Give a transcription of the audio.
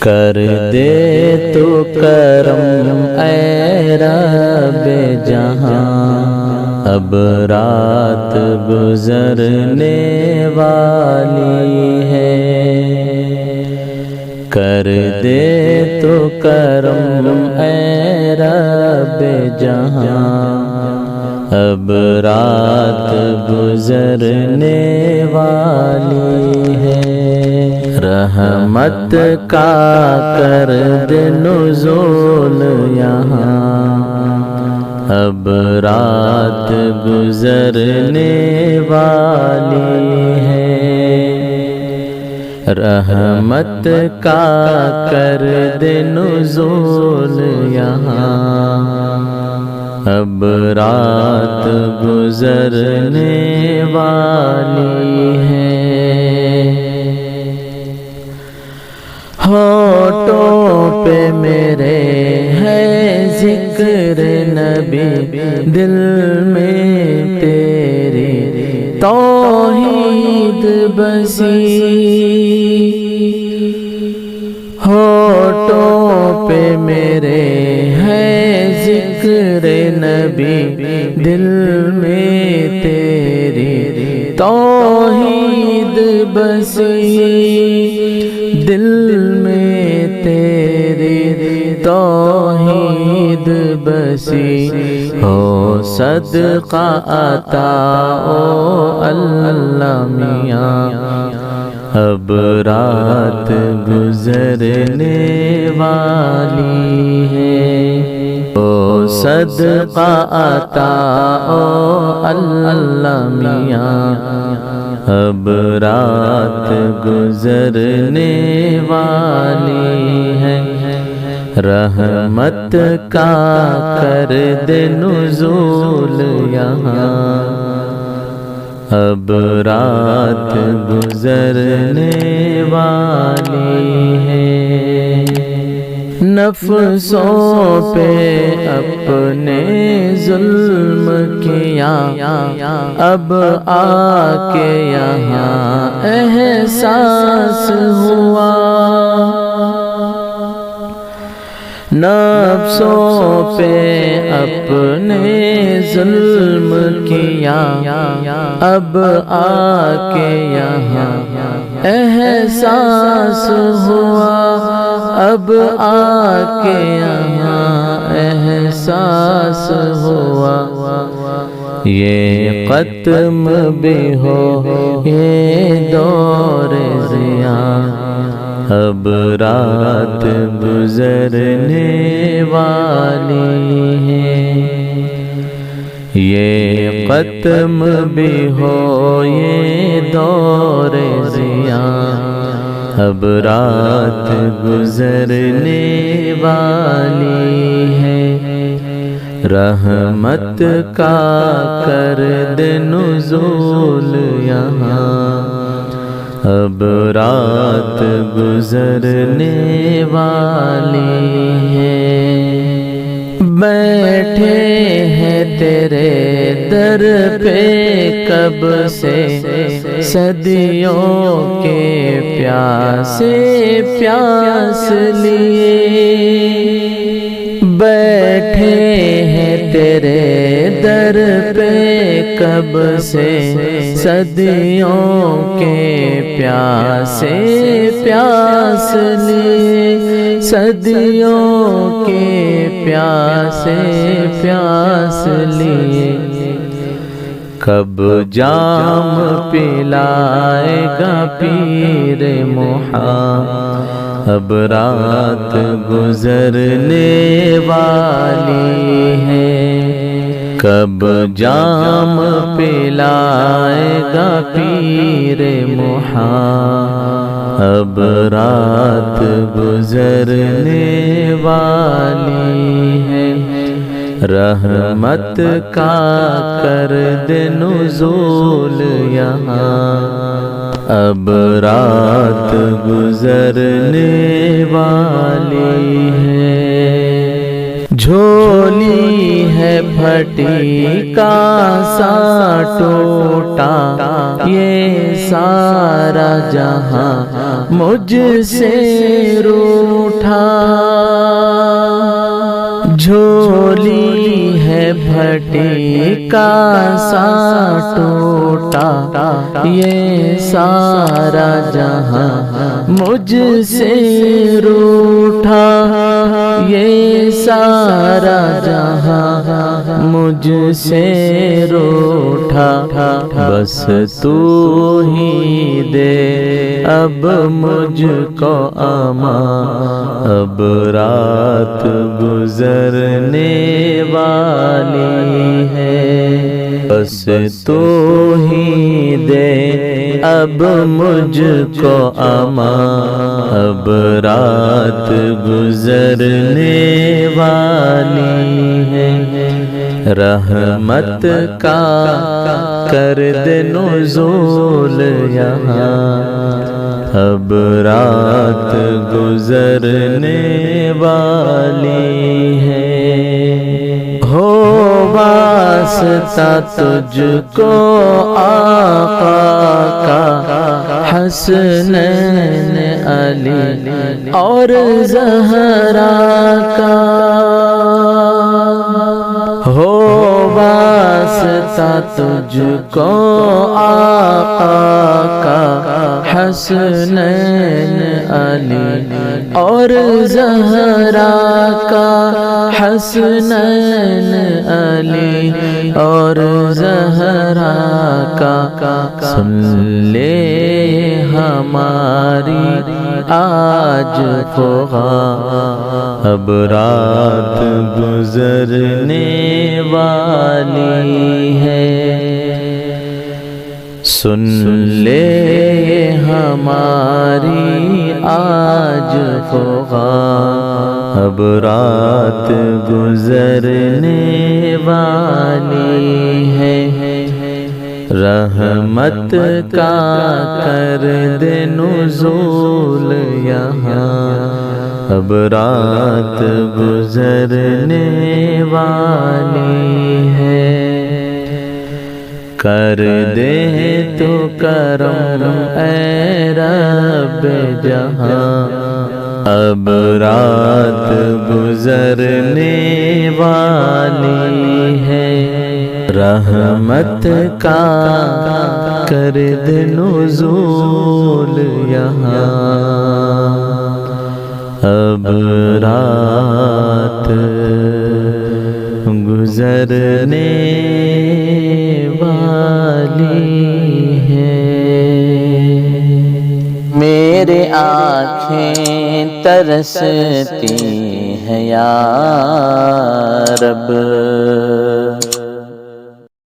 کر دے تو کرم اے رب جہاں، اب رات گزرنے والی ہے۔ کر دے تو کرم اے رب جہاں، اب رات گزرنے والی ہے۔ رحمت کا کر دے نزول یہاں، اب رات گزرنے والی ہے۔ رحمت کا کر دے نزول یہاں، اب رات گزرنے والی ہے۔ ہونٹوں پہ میرے ہے ذکر نبی، دل میں تیری توحید بسی۔ ہونٹوں پہ میرے ہے ذکر نبی، دل میں تیری توحید بسی، دل میں تیری توحید بسی۔ ہو صدقہ عطا او اللہ میاں، اب رات گزرنے والی ہے۔ او صدقہ عطا او اللہ میاں، اب رات گزرنے والی ہے۔ رحمت کا کر دے نزول یہاں، اب رات گزرنے والی ہے۔ نفسوں پہ اپنے ظلم کیا، اب آ کے یہاں احساس ہوا۔ نفسوں پہ اپنے ظلم کیا، اب آ کے یہاں احساس ہوا، اب آ کے یہاں احساس ہوا۔ یہ ختم بھی ہو یہ دور ضیاء، اب رات گزرنے والی ہے۔ یہ ختم بھی ہو یہ دور ضیاء، اب رات گزرنے والی ہے۔ رحمت کا کر دے نزول یہاں، اب رات گزرنے والی ہے۔ بیٹھے ہیں تیرے در پہ کب سے، صدیوں کے پیاسے پیاس لیے۔ بیٹھے ہیں تیرے در پہ کب سے، صدیوں کے پیاسے پیاس لیے، صدیوں کے پیاسے پیاس لیے۔ کب جام پلائے گا پیر محا، اب رات گزرنے والی ہے۔ کب جام پلائے گا پیر محا، اب رات گزرنے والی ہے۔ رحمت کا کر دے نزول یہاں، اب رات گزرنے والی ہے۔ جھولی ہے پھٹی کا سا ٹوٹا، یہ سارا جہاں مجھ سے رو پھٹی کاسا ٹوٹا، یہ سارا جہاں مجھ سے روٹھا، یہ سارا جہاں مجھ سے روٹھا، بس تو ہی دے اب مجھ کو امان، اب رات گزرنے والی ہے، بس تو ہی دے اب مجھ کو امان، اب رات گزرنے والی ہے، رحمت کا کر دے نزول یہاں، اب رات گزرنے والی ہے، ہو واسطہ تجھ کو آقا کا، حسنین علی اور زہرا کا، ہو واسطہ تجھ کو آقا کا، حسنین علی اور زہرا کا، حسنین علی اور زہرا کا، سن لے ہماری آج فغاں، اب رات گزرنے والی ہے، سن لے ہماری آج فغاں، اب رات گزرنے والی ہے، رحمت کا کر دے نزول یہاں، اب رات گزرنے والی ہے، کر دے تو کرم اے رب جہاں، اب رات گزرنے والی ہے، رحمت کا کر دے نزول یہاں، اب رات گزرنے والی ہے، میرے آنکھیں ترستی ہیں یا رب،